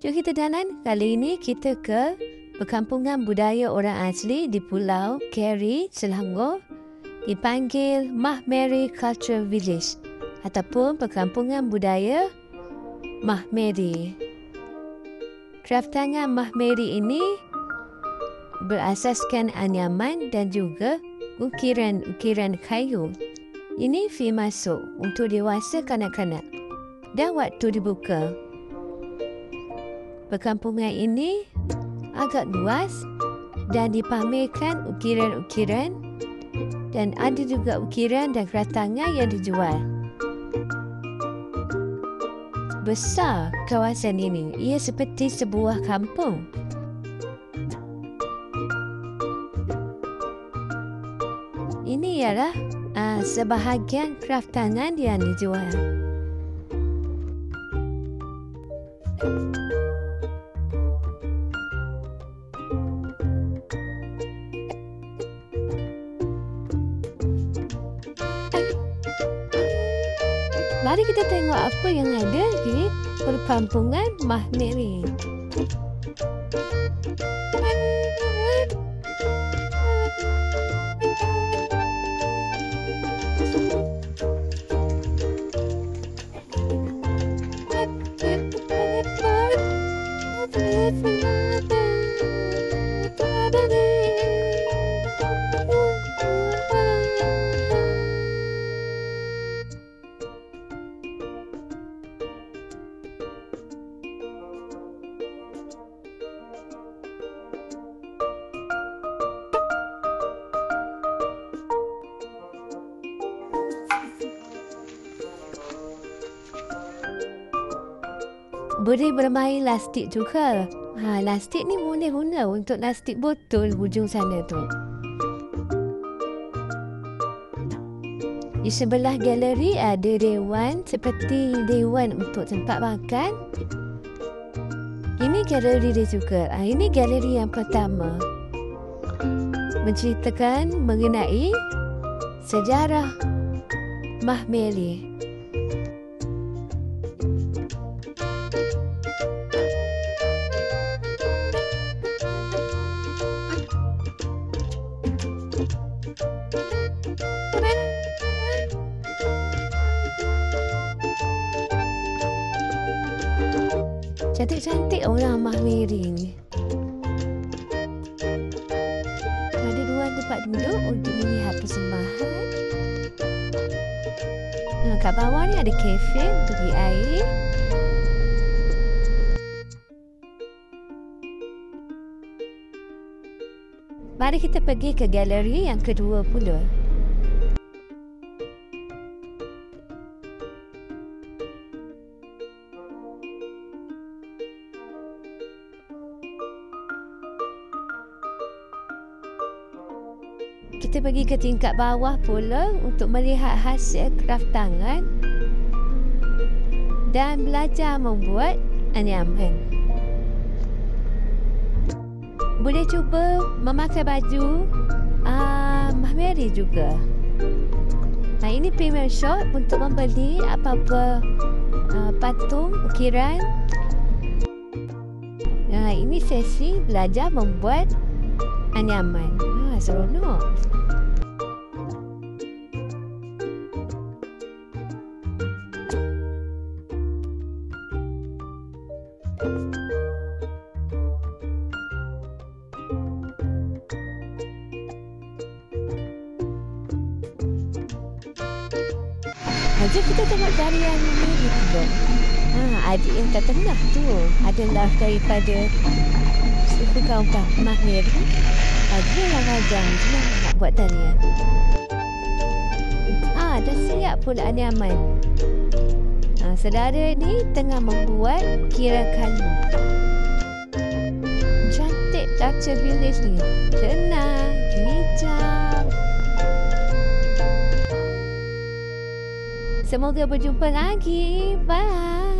Jom kita jalan. Kali ini kita ke perkampungan budaya orang asli di Pulau Keri, Selangor, dipanggil Mahmeri Cultural Village ataupun perkampungan budaya Mahmeri. Kraftangan Mahmeri ini berasaskan anyaman dan juga ukiran-ukiran kayu. Ini fee masuk untuk dewasa kanak-kanak dan waktu dibuka. Perkampungan ini agak luas dan dipamerkan ukiran-ukiran dan ada juga ukiran dan keratangan yang dijual. Besar kawasan ini, ia seperti sebuah kampung. Ini ialah sebahagian kraftangan yang dijual. Mari kita tengok apa yang ada di perkampungan Mahmeri. Boleh bermain lastik juga. Lastik ni boleh guna untuk lastik botol hujung sana tu. Di sebelah galeri ada dewan seperti dewan untuk tempat makan. Ini galeri dia juga. Ini galeri yang pertama. Menceritakan mengenai sejarah Mahmeri. Cantik-cantik orang Mahmeri ni. Ada dua tempat duduk untuk melihat persembahan. Kat bawah ni ada kafe untuk di air. Mari kita pergi ke galeri yang kedua pula. Kita pergi ke tingkat bawah pula untuk melihat hasil kraftangan dan belajar membuat anyaman. Boleh cuba memakai baju Mahmeri juga. Ini premium shop untuk membeli apa-apa patung, ukiran. Ini sesi belajar membuat anyaman. Seronok. Jom kita tengok dari yang ini dulu. Adik yang kat tengah tu adalah daripada suku kaum Mahmeri. Dia yang rajang, dia nak buat talian. Dah siap pula anyaman. Saudara ni tengah membuat ukiran kayu. Cantik culture village ni. Tenang, hijau. Semoga berjumpa lagi. Bye.